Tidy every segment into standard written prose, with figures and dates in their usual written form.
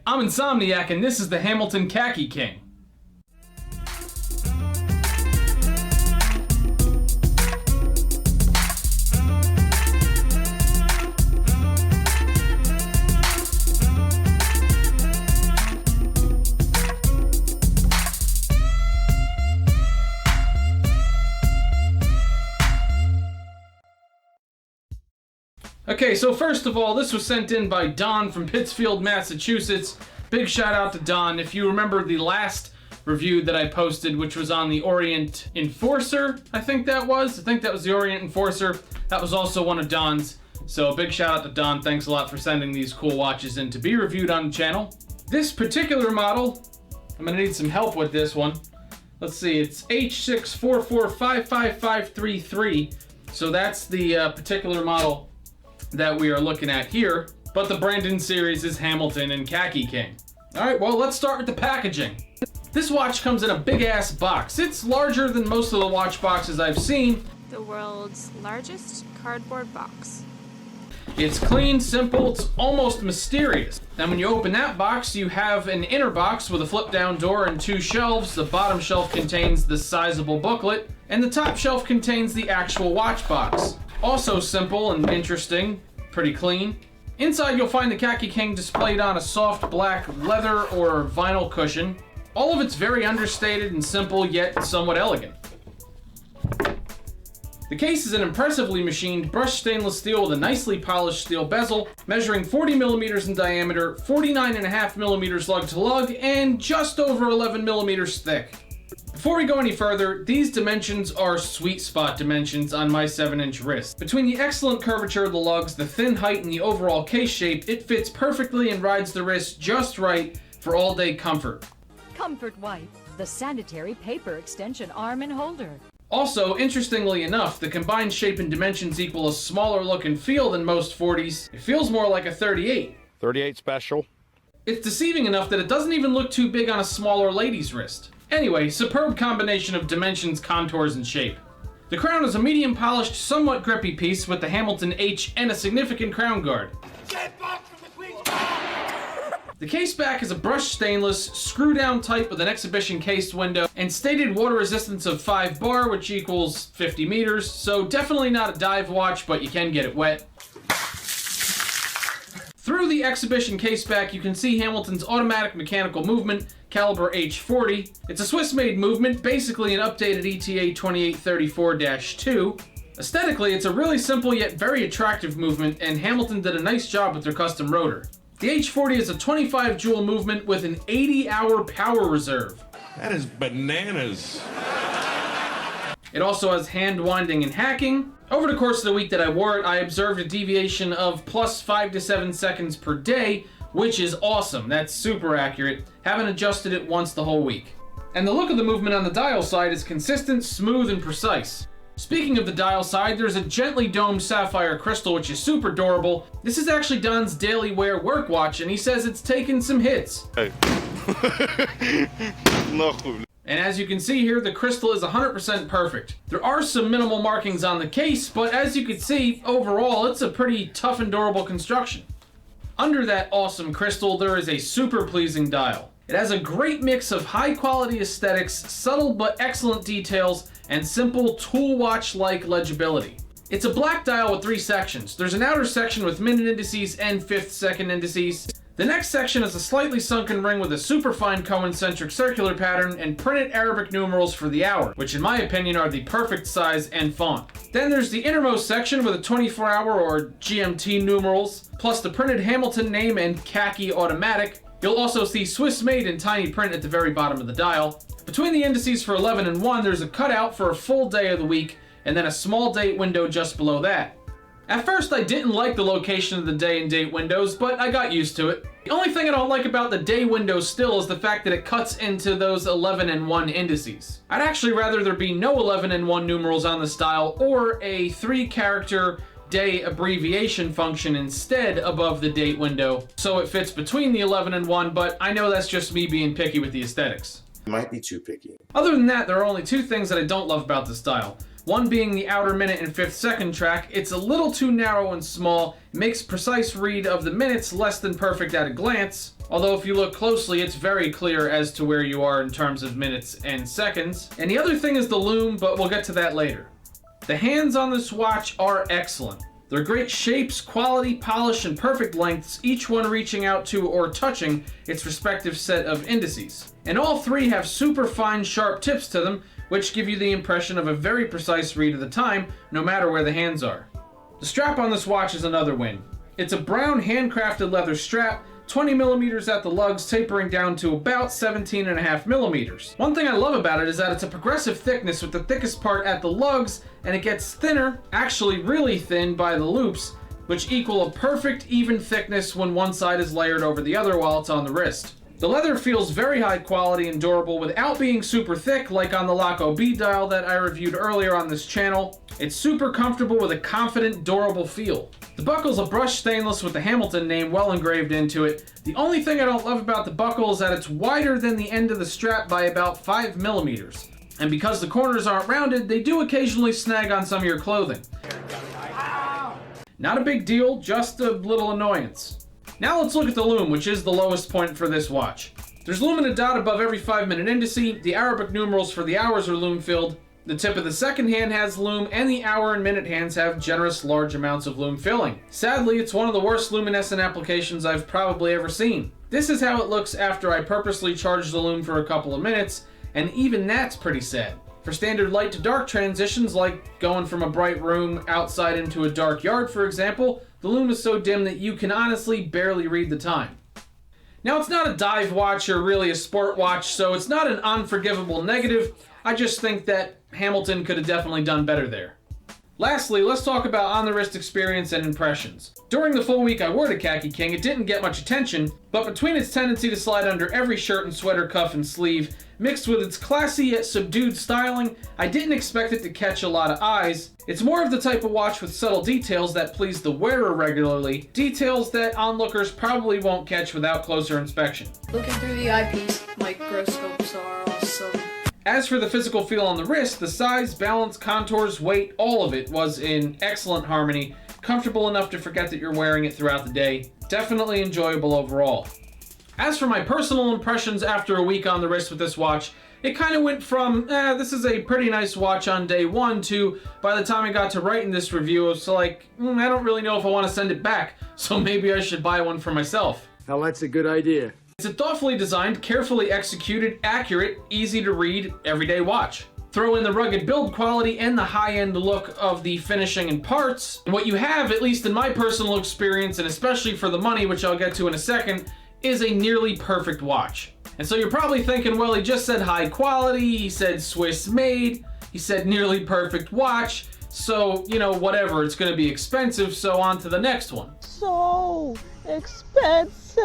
I'm Insomniac, and this is the Hamilton Khaki King. Okay, so first of all, this was sent in by Don from Pittsfield, Massachusetts. Big shout out to Don. If you remember the last review that I posted, which was on the Orient Enforcer, I think that was the Orient Enforcer. That was also one of Don's. So big shout out to Don. Thanks a lot for sending these cool watches in to be reviewed on the channel. This particular model, I'm gonna need some help with this one. Let's see, it's H644555533. So that's the particular model that we are looking at here, but the Brandon series is Hamilton and Khaki King. All right, well, let's start with the packaging. This watch comes in a big ass box. It's larger than most of the watch boxes I've seen. The world's largest cardboard box. It's clean, simple, it's almost mysterious. Then when you open that box, you have an inner box with a flip down door and two shelves. The bottom shelf contains the sizable booklet, and the top shelf contains the actual watch box. Also simple and interesting, pretty clean. Inside you'll find the Khaki King displayed on a soft black leather or vinyl cushion. All of it's very understated and simple, yet somewhat elegant. The case is an impressively machined brushed stainless steel with a nicely polished steel bezel, measuring 40 millimeters in diameter, 49.5 millimeters lug to lug, and just over 11 millimeters thick. Before we go any further, these dimensions are sweet spot dimensions on my 7-inch wrist. Between the excellent curvature of the lugs, the thin height, and the overall case shape, it fits perfectly and rides the wrist just right for all-day comfort. Comfort Wipe, the sanitary paper extension arm and holder. Also, interestingly enough, the combined shape and dimensions equal a smaller look and feel than most 40s. It feels more like a 38. 38 special. It's deceiving enough that it doesn't even look too big on a smaller lady's wrist. Anyway, superb combination of dimensions, contours, and shape. The crown is a medium polished, somewhat grippy piece with the Hamilton H and a significant crown guard. The case back is a brushed stainless, screw down type with an exhibition cased window, and stated water resistance of 5 bar, which equals 50 meters, so definitely not a dive watch, but you can get it wet. Through the exhibition case back, you can see Hamilton's automatic mechanical movement, caliber H40. It's a Swiss-made movement, basically an updated ETA 2834-2. Aesthetically, it's a really simple yet very attractive movement, and Hamilton did a nice job with their custom rotor. The H40 is a 25 joule movement with an 80-hour power reserve. That is bananas. It also has hand winding and hacking. Over the course of the week that I wore it, I observed a deviation of plus 5 to 7 seconds per day, which is awesome. That's super accurate. Haven't adjusted it once the whole week. And the look of the movement on the dial side is consistent, smooth, and precise. Speaking of the dial side, there's a gently domed sapphire crystal, which is super durable. This is actually Don's daily wear work watch, and he says it's taken some hits. Hey. No. And as you can see here, the crystal is 100% perfect. There are some minimal markings on the case, but as you can see, overall, it's a pretty tough and durable construction. Under that awesome crystal, there is a super pleasing dial. It has a great mix of high quality aesthetics, subtle but excellent details, and simple tool watch-like legibility. It's a black dial with 3 sections. There's an outer section with minute indices and 5th second indices. The next section is a slightly sunken ring with a super fine concentric circular pattern and printed Arabic numerals for the hour, which in my opinion are the perfect size and font. Then there's the innermost section with a 24-hour or GMT numerals, plus the printed Hamilton name and Khaki automatic. You'll also see Swiss made in tiny print at the very bottom of the dial. Between the indices for 11 and 1, there's a cutout for a full day of the week, and then a small date window just below that. At first, I didn't like the location of the day and date windows, but I got used to it. The only thing I don't like about the day window still is the fact that it cuts into those 11 and 1 indices. I'd actually rather there be no 11 and 1 numerals on this dial, or a 3-character day abbreviation function instead above the date window, so it fits between the 11 and 1, but I know that's just me being picky with the aesthetics. Might be too picky. Other than that, there are only 2 things that I don't love about this dial. one being the outer minute and 5th second track. It's a little too narrow and small. It makes precise read of the minutes less than perfect at a glance, although if you look closely, it's very clear as to where you are in terms of minutes and seconds. And the other thing is the lume, but we'll get to that later. The hands on this watch are excellent. They're great shapes, quality, polish, and perfect lengths, each one reaching out to or touching its respective set of indices. And all three have super fine, sharp tips to them, which give you the impression of a very precise read of the time, no matter where the hands are. The strap on this watch is another win. It's a brown handcrafted leather strap, 20 millimeters at the lugs, tapering down to about 17.5 millimeters. One thing I love about it is that it's a progressive thickness, with the thickest part at the lugs, and it gets thinner, actually really thin, by the loops, which equal a perfect even thickness when one side is layered over the other while it's on the wrist. The leather feels very high quality and durable without being super thick like on the Lock B dial that I reviewed earlier on this channel. It's super comfortable with a confident, durable feel. The buckle's a brushed stainless with the Hamilton name well engraved into it. The only thing I don't love about the buckle is that it's wider than the end of the strap by about 5 millimeters. And because the corners aren't rounded, they do occasionally snag on some of your clothing. Not a big deal, just a little annoyance. Now let's look at the lume, which is the lowest point for this watch. There's luminous dot above every 5-minute indice. The Arabic numerals for the hours are lume filled. The tip of the second hand has lume, and the hour and minute hands have generous large amounts of lume filling. Sadly, it's one of the worst luminescent applications I've probably ever seen. This is how it looks after I purposely charge the lume for a couple of minutes, and even that's pretty sad. For standard light to dark transitions, like going from a bright room outside into a dark yard, for example, the lume is so dim that you can honestly barely read the time. Now, it's not a dive watch or really a sport watch, so it's not an unforgivable negative. I just think that Hamilton could have definitely done better there. Lastly, let's talk about on-the-wrist experience and impressions. During the full week I wore the Khaki King, it didn't get much attention, but between its tendency to slide under every shirt and sweater cuff and sleeve, mixed with its classy yet subdued styling, I didn't expect it to catch a lot of eyes. It's more of the type of watch with subtle details that please the wearer regularly, details that onlookers probably won't catch without closer inspection. Looking through the eyepiece, microscopes are awesome. As for the physical feel on the wrist, the size, balance, contours, weight, all of it was in excellent harmony, comfortable enough to forget that you're wearing it throughout the day. Definitely enjoyable overall. As for my personal impressions after a week on the wrist with this watch, it kind of went from, this is a pretty nice watch on day one, to, by the time I got to writing this review, it's like, I don't really know if I want to send it back, so maybe I should buy one for myself. Now that's a good idea. It's a thoughtfully designed, carefully executed, accurate, easy to read, everyday watch. Throw in the rugged build quality and the high-end look of the finishing and parts, and what you have, at least in my personal experience, and especially for the money, which I'll get to in a second, is a nearly perfect watch. And so you're probably thinking, well, he just said high quality, he said Swiss made, he said nearly perfect watch, so, whatever, it's gonna be expensive, so on to the next one. So expensive.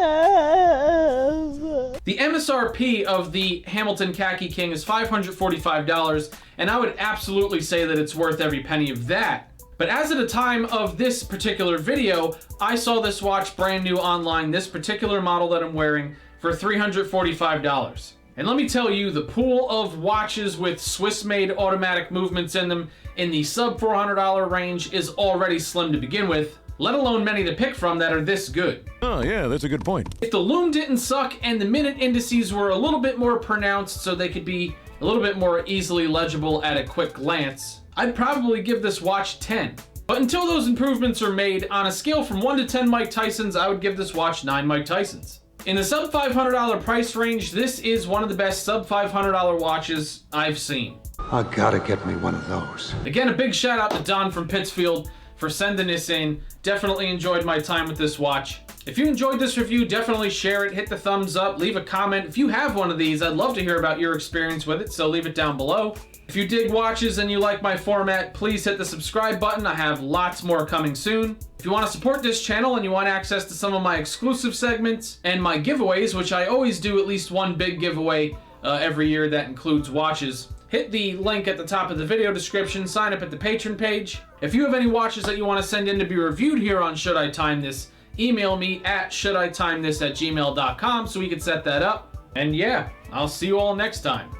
The MSRP of the Hamilton Khaki King is $545, and I would absolutely say that it's worth every penny of that. But as of the time of this particular video, I saw this watch brand new online, this particular model that I'm wearing, for $345. And let me tell you, the pool of watches with Swiss-made automatic movements in them in the sub $400 range is already slim to begin with, let alone many to pick from that are this good. Oh, yeah, that's a good point. If the lume didn't suck and the minute indices were a little bit more pronounced so they could be a little bit more easily legible at a quick glance, I'd probably give this watch 10. But until those improvements are made, on a scale from 1 to 10 Mike Tysons, I would give this watch 9 Mike Tysons. In the sub $500 price range, this is one of the best sub $500 watches I've seen. I gotta get me one of those. Again, a big shout out to Don from Pittsfield for sending this in. Definitely enjoyed my time with this watch. If you enjoyed this review, definitely share it, hit the thumbs up, leave a comment. If you have one of these, I'd love to hear about your experience with it, so leave it down below. If you dig watches and you like my format, please hit the subscribe button. I have lots more coming soon. If you want to support this channel and you want access to some of my exclusive segments and my giveaways, which I always do at least one big giveaway every year that includes watches, hit the link at the top of the video description, sign up at the Patreon page. If you have any watches that you want to send in to be reviewed here on Should I Time This, email me at shoulditimethis@gmail.com so we can set that up. And yeah, I'll see you all next time.